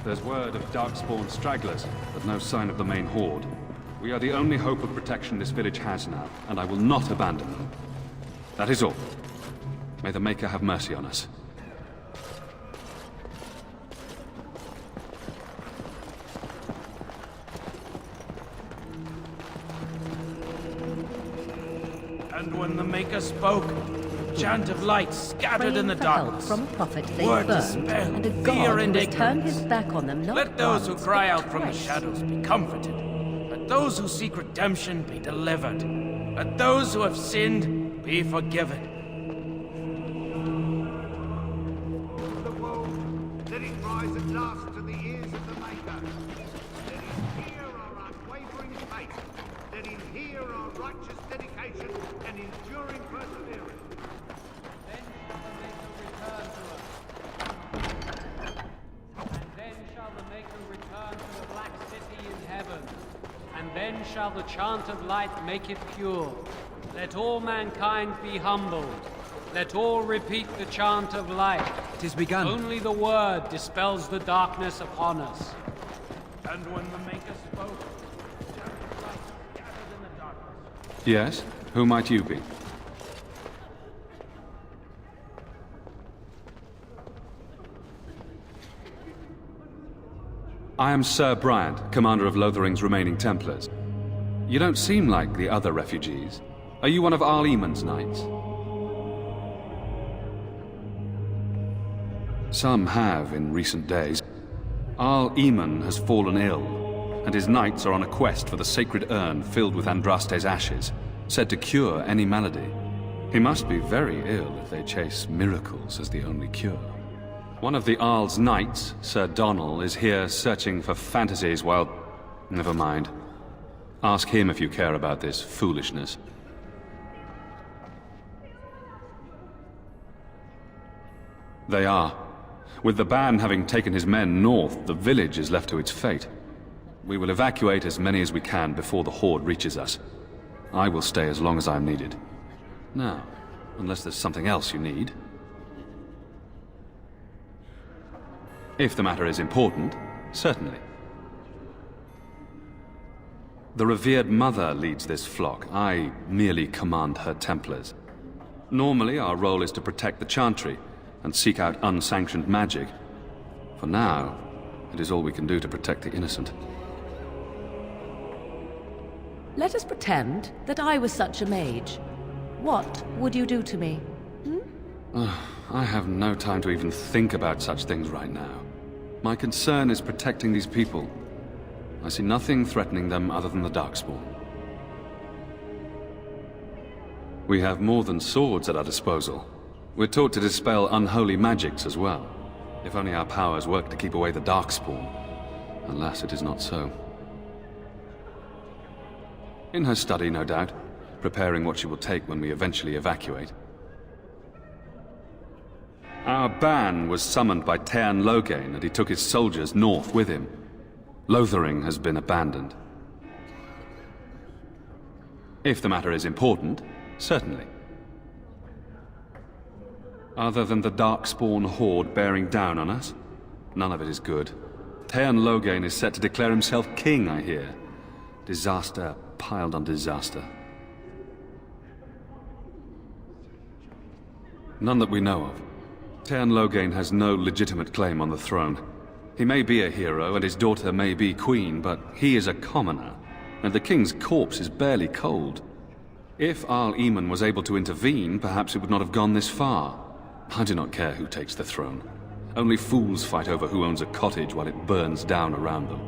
There's word of darkspawn stragglers, but no sign of the main horde. We are the only hope of protection this village has now, and I will not abandon them. That is all. May the Maker have mercy on us. And when the Maker spoke, a chant of light scattered in the darkness. From a prophet they Word burned, dispelled, and a fear god and who has turned ignorance. his back on them. Not Let those who once, cry but out from the twice. shadows be comforted. Let those who seek redemption be delivered. Let those who have sinned be forgiven. The woe, let it rise at last to the ears of the Maker. Let him hear our unwavering faith. Let him hear our righteous dedication and enduring perseverance. Then shall the Maker return to the Black City in heaven. And then shall the chant of light make it pure. Let all mankind be humbled. Let all repeat the chant of light. It is begun. Only the word dispels the darkness upon us. And when the Maker spoke, a chant of light scattered in the darkness. Yes? Who might you be? I am Ser Bryant, commander of Lothering's remaining Templars. You don't seem like the other refugees. Are you one of Eamon's knights? Some have in recent days. Eamon has fallen ill, and his knights are on a quest for the sacred urn filled with Andraste's ashes, said to cure any malady. He must be very ill if they chase miracles as the only cure. One of the Arl's knights, Sir Donnell, is here searching for fantasies while... Never mind. Ask him if you care about this foolishness. They are. With the ban having taken his men north, the village is left to its fate. We will evacuate as many as we can before the horde reaches us. I will stay as long as I am needed. Now, unless there's something else you need. If the matter is important, certainly. The Revered Mother leads this flock. I merely command her Templars. Normally, our role is to protect the Chantry and seek out unsanctioned magic. For now, it is all we can do to protect the innocent. Let us pretend that I was such a mage. What would you do to me? I have no time to even think about such things right now. My concern is protecting these people. I see nothing threatening them other than the Darkspawn. We have more than swords at our disposal. We're taught to dispel unholy magics as well. If only our powers work to keep away the Darkspawn. Alas, it is not so. In her study, no doubt, preparing what she will take when we eventually evacuate. Our ban was summoned by Loghain, and he took his soldiers north with him. Lothering has been abandoned. If the matter is important, certainly. Other than the Darkspawn horde bearing down on us, none of it is good. Loghain is set to declare himself king, I hear. Disaster piled on disaster. None that we know of. Loghain has no legitimate claim on the throne. He may be a hero, and his daughter may be queen, but he is a commoner, and the king's corpse is barely cold. If Eamon was able to intervene, perhaps it would not have gone this far. I do not care who takes the throne. Only fools fight over who owns a cottage while it burns down around them.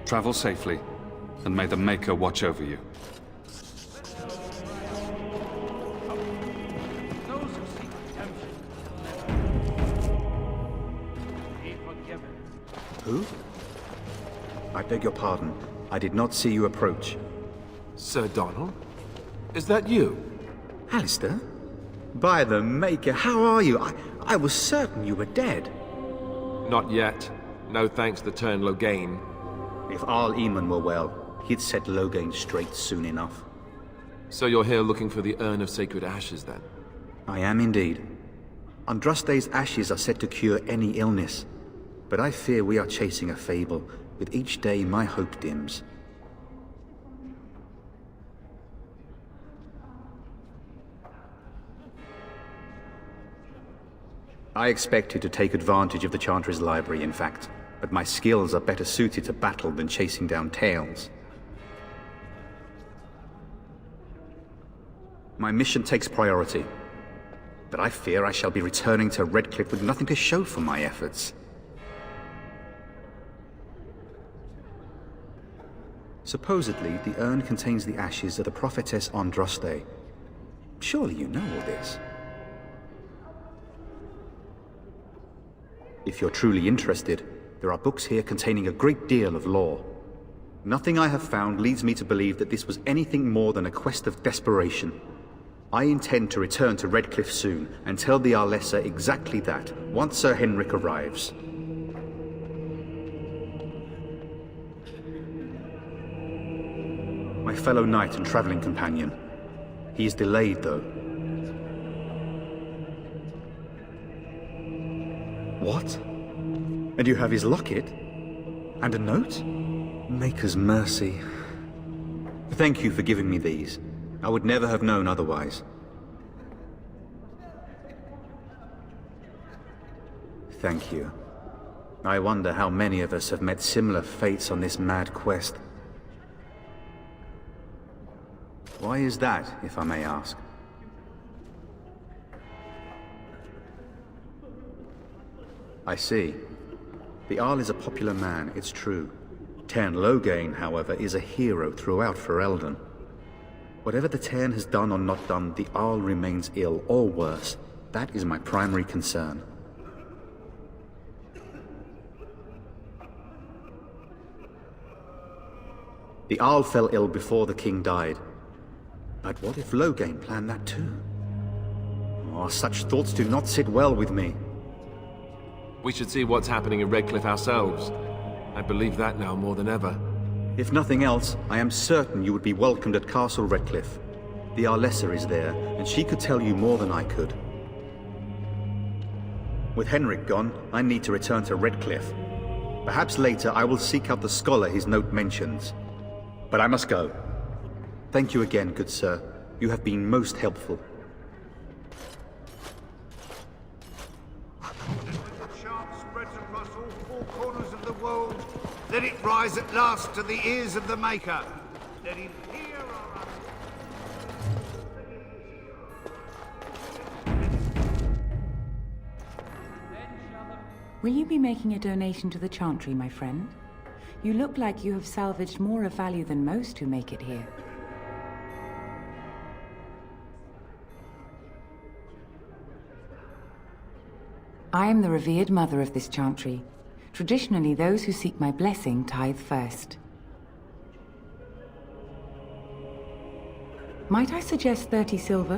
Travel safely, and may the Maker watch over you. Who? I beg your pardon. I did not see you approach. Sir Donnell? Is that you? Alistair? By the Maker, how are you? I was certain you were dead. Not yet. No thanks to Loghain. If Eamon were well, he'd set Loghain straight soon enough. So you're here looking for the Urn of Sacred Ashes, then? I am indeed. Andraste's ashes are said to cure any illness, but I fear we are chasing a fable. With each day, my hope dims. I expected to take advantage of the Chantry's library, in fact, but my skills are better suited to battle than chasing down tales. My mission takes priority, but I fear I shall be returning to Redcliffe with nothing to show for my efforts. Supposedly, the urn contains the ashes of the prophetess Andraste. Surely you know all this. If you're truly interested, there are books here containing a great deal of lore. Nothing I have found leads me to believe that this was anything more than a quest of desperation. I intend to return to Redcliffe soon and tell the Arlessa exactly that, once Sir Henrik arrives. My fellow knight and traveling companion. He is delayed, though. What? And you have his locket? And a note? Maker's mercy. Thank you for giving me these. I would never have known otherwise. Thank you. I wonder how many of us have met similar fates on this mad quest. Why is that, if I may ask? I see. The Arl is a popular man, it's true. Tairn Loghain, however, is a hero throughout Ferelden. Whatever the Tairn has done or not done, the Arl remains ill, or worse. That is my primary concern. The Arl fell ill before the king died. But what if Loghain planned that too? Oh, such thoughts do not sit well with me. We should see what's happening in Redcliffe ourselves. I believe that now more than ever. If nothing else, I am certain you would be welcomed at Castle Redcliffe. The Arlessa is there, and she could tell you more than I could. With Henrik gone, I need to return to Redcliffe. Perhaps later I will seek out the scholar his note mentions. But I must go. Thank you again, good sir. You have been most helpful. Let it rise at last to the ears of the Maker. Let him hear our... Will you be making a donation to the Chantry, my friend? You look like you have salvaged more of value than most who make it here. I am the revered mother of this Chantry. Traditionally, those who seek my blessing tithe first. Might I suggest 30 silver?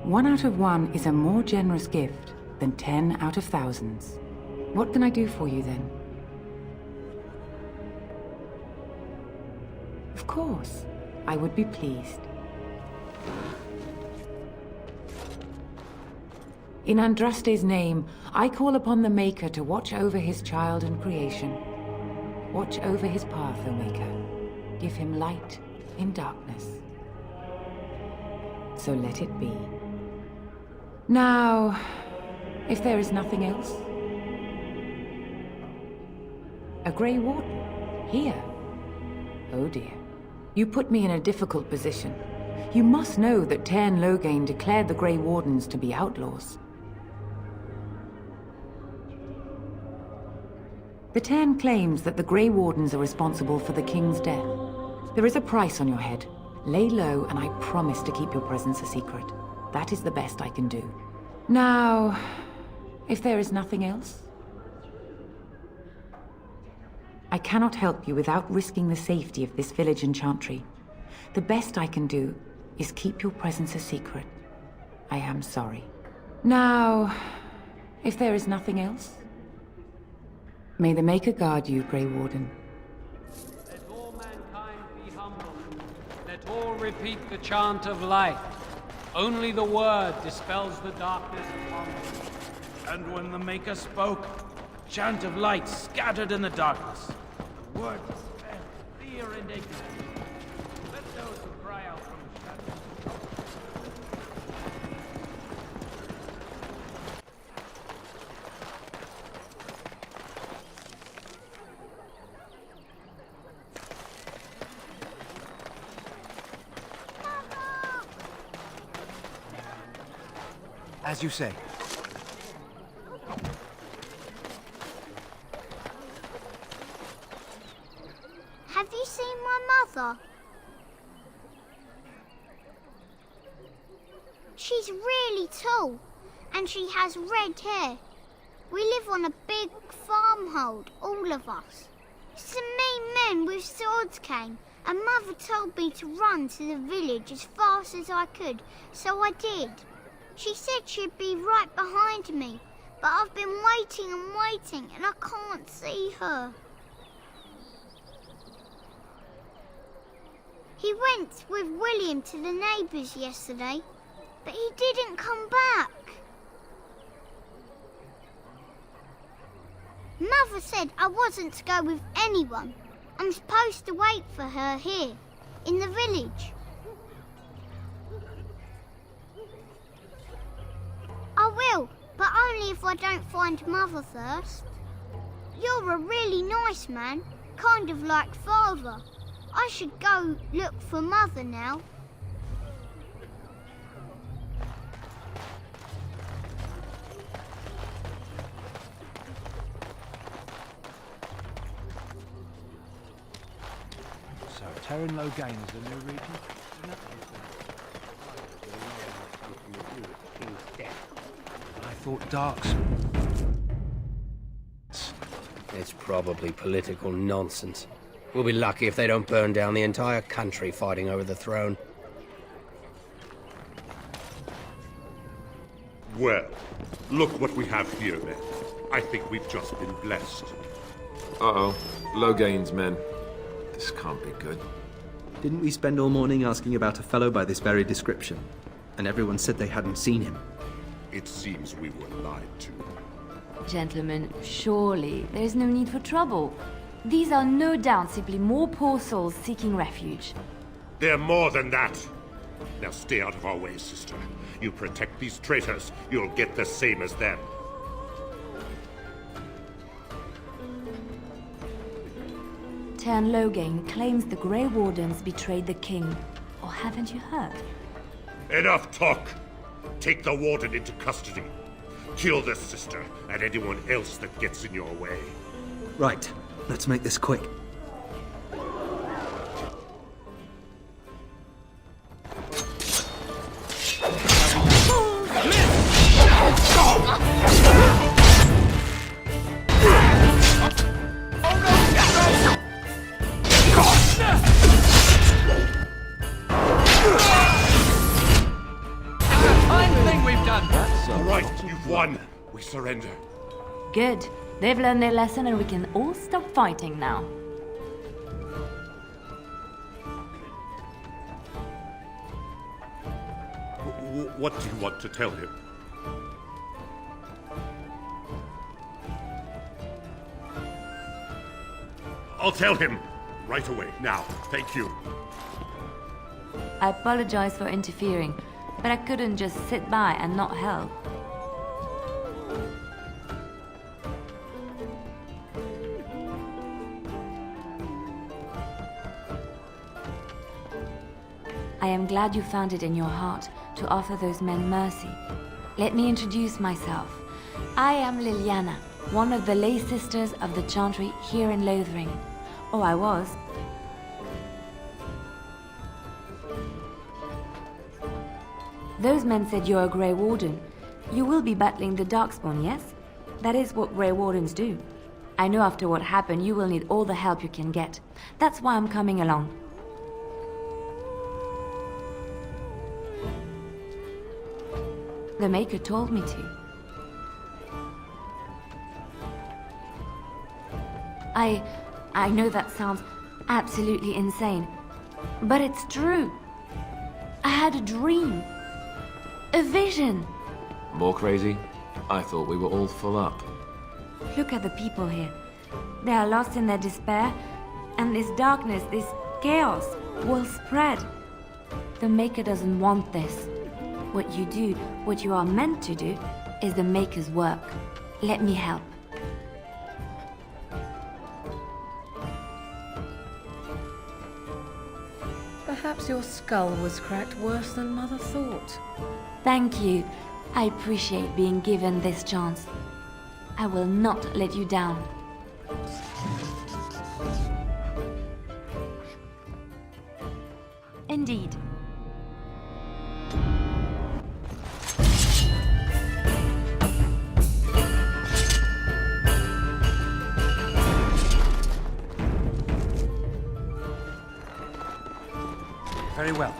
One out of one is a more generous gift than 10 out of thousands. What can I do for you then? Of course, I would be pleased. In Andraste's name, I call upon the Maker to watch over his child and creation. Watch over his path, O Maker. Give him light in darkness. So let it be. Now, if there is nothing else... A Grey Warden? Here? Oh dear. You put me in a difficult position. You must know that Tairn Loghain declared the Grey Wardens to be outlaws. The Tairn claims that the Grey Wardens are responsible for the King's death. There is a price on your head. Lay low, and I promise to keep your presence a secret. That is the best I can do. Now, if there is nothing else... I cannot help you without risking the safety of this village and Chantry. The best I can do is keep your presence a secret. I am sorry. Now, if there is nothing else... May the Maker guard you, Grey Warden. Let all mankind be humble. Let Let all repeat the chant of light. Only the word dispels the darkness upon them. And when the Maker spoke, chant of light scattered in the darkness. The word dispelled fear and ignorance. Let those who cry out from the shadows. As you say. Have you seen my mother? She's really tall, and she has red hair. We live on a big farmhold, all of us. Some mean men with swords came, and Mother told me to run to the village as fast as I could, so I did. She said she'd be right behind me, but I've been waiting and waiting, and I can't see her. He went with William to the neighbours yesterday, but he didn't come back. Mother said I wasn't to go with anyone. I'm supposed to wait for her here, in the village. I will, but only if I don't find Mother first. You're a really nice man, kind of like Father. I should go look for Mother now. So, Terran Loghain is the new region? I thought Darks. It's probably political nonsense. We'll be lucky if they don't burn down the entire country fighting over the throne. Well, look what we have here, then. I think we've just been blessed. Uh-oh. Loghain's men. This can't be good. Didn't we spend all morning asking about a fellow by this very description? And everyone said they hadn't seen him. It seems we were lied to. Gentlemen, surely there is no need for trouble. These are no doubt simply more poor souls seeking refuge. They're more than that. Now stay out of our way, sister. You protect these traitors, you'll get the same as them. Tern Loghain claims the Grey Wardens betrayed the king. Or haven't you heard? Enough talk! Take the warden into custody. Kill this sister and anyone else that gets in your way. Right. Let's make this quick. We surrender. Good. They've learned their lesson and we can all stop fighting now. What do you want to tell him? I'll tell him right away, now. Thank you. I apologize for interfering, but I couldn't just sit by and not help. I am glad you found it in your heart to offer those men mercy. Let me introduce myself. I am Leliana, one of the lay sisters of the Chantry here in Lothering. Or I was. Those men said you're a Grey Warden. You will be battling the Darkspawn, yes? That is what Grey Wardens do. I know after what happened you will need all the help you can get. That's why I'm coming along. The Maker told me to. I know that sounds absolutely insane, But it's true. I had a dream. A vision. More crazy? I thought we were all full up. Look at the people here. They are lost in their despair, and this darkness, this chaos, will spread. The Maker doesn't want this. What you do, what you are meant to do, is the Maker's work. Let me help. Perhaps your skull was cracked worse than Mother thought. Thank you. I appreciate being given this chance. I will not let you down. Indeed. Very well.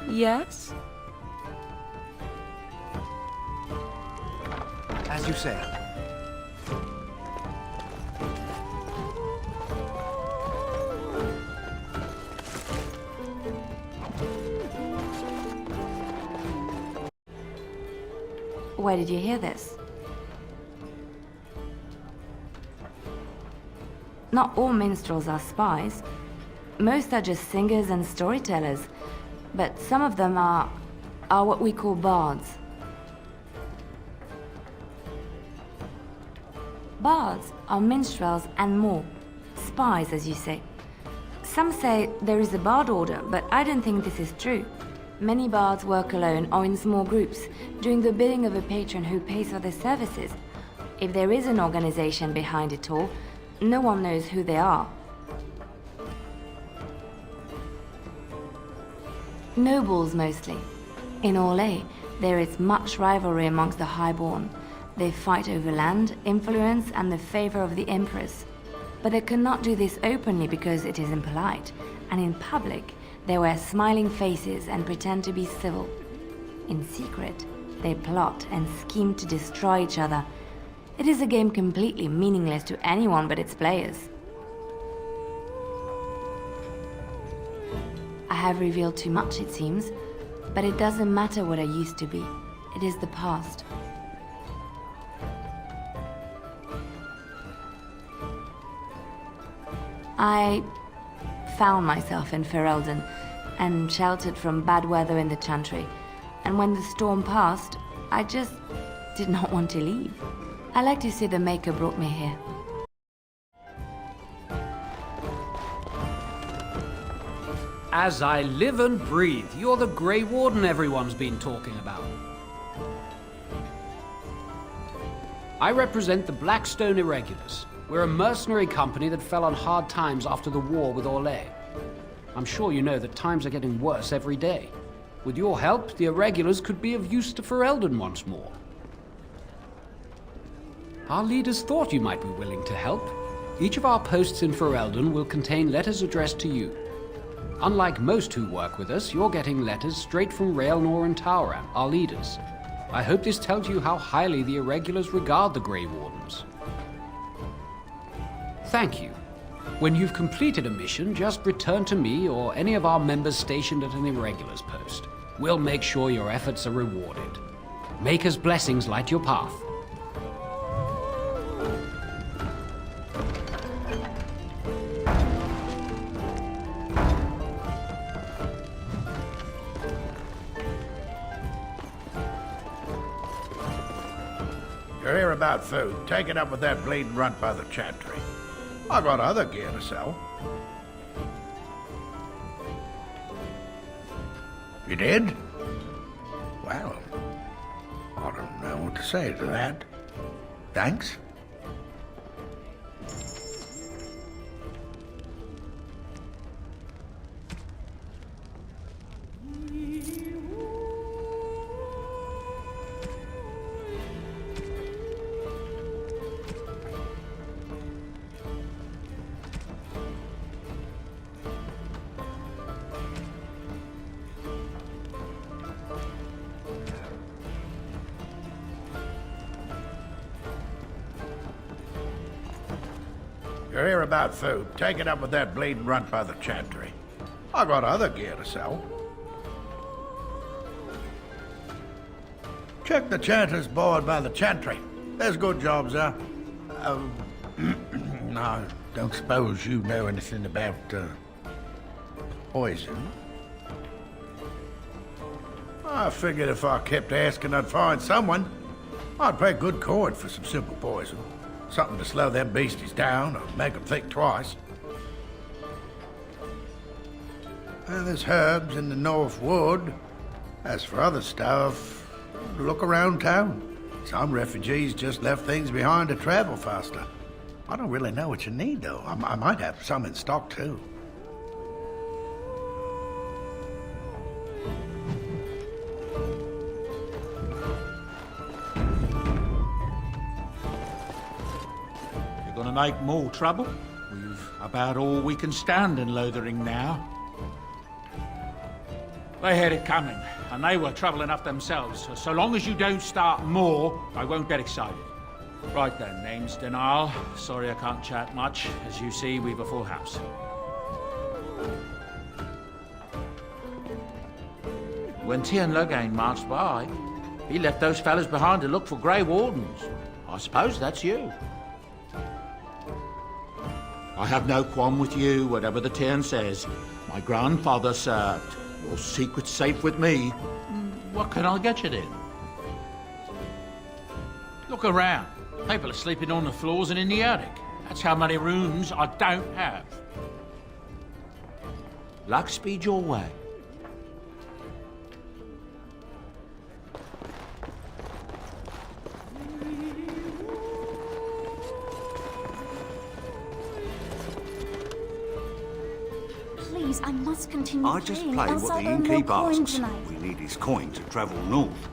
Yes? As you say. Where did you hear this? Not all minstrels are spies. Most are just singers and storytellers. But some of them are what we call bards. Bards are minstrels and more. Spies, as you say. Some say there is a bard order, but I don't think this is true. Many bards work alone or in small groups, doing the bidding of a patron who pays for their services. If there is an organization behind it all, no one knows who they are. Nobles, mostly. In Orlais, there is much rivalry amongst the highborn. They fight over land, influence, and the favor of the Empress. But they cannot do this openly because it is impolite, and in public, they wear smiling faces and pretend to be civil. In secret, they plot and scheme to destroy each other. It is a game completely meaningless to anyone but its players. I have revealed too much, it seems, but it doesn't matter what I used to be. It is the past. I found myself in Ferelden and sheltered from bad weather in the Chantry. And when the storm passed, I just did not want to leave. I like to say the Maker brought me here. As I live and breathe, you're the Grey Warden everyone's been talking about. I represent the Blackstone Irregulars. We're a mercenary company that fell on hard times after the war with Orlais. I'm sure you know that times are getting worse every day. With your help, the Irregulars could be of use to Ferelden once more. Our leaders thought you might be willing to help. Each of our posts in Ferelden will contain letters addressed to you. Unlike most who work with us, you're getting letters straight from Raelnor and Tauran, our leaders. I hope this tells you how highly the Irregulars regard the Grey Wardens. Thank you. When you've completed a mission, just return to me or any of our members stationed at an Irregulars post. We'll make sure your efforts are rewarded. Maker's blessings light your path. You hear about food? Take it up with that bleeding runt by the Chantry. I got other gear to sell. You did? Well, I don't know what to say to that. Thanks. you're here about food, take it up with that bleeding runt by the Chantry. I got other gear to sell. Check the Chanter's board by the Chantry. There's good jobs there. I don't suppose you know anything about, poison? I figured if I kept asking, I'd find someone. I'd pay good coin for some simple poison. Something to slow them beasties down or make them think twice. And there's herbs in the North Wood. As for other stuff, look around town. Some refugees just left things behind to travel faster. I don't really know what you need, though. I might have some in stock, too. You're gonna make more trouble? We've about all we can stand in Lothering now. They had it coming, and they were trouble enough themselves. So long as you don't start more, I won't get excited. Right then, name's Denial. Sorry I can't chat much. As you see, we've a full house. When Tien Loghain marched by, he left those fellas behind to look for Grey Wardens. I suppose that's you. I have no qualm with you, whatever the Tien says. My grandfather served. Your secret's safe with me. What can I get you then? Look around. People are sleeping on the floors and in the attic. That's how many rooms I don't have. Luck speed your way. Please, I must continue I just playing, play else what I'll the earn more innkeep coin asks. tonight. We need his coin to travel north.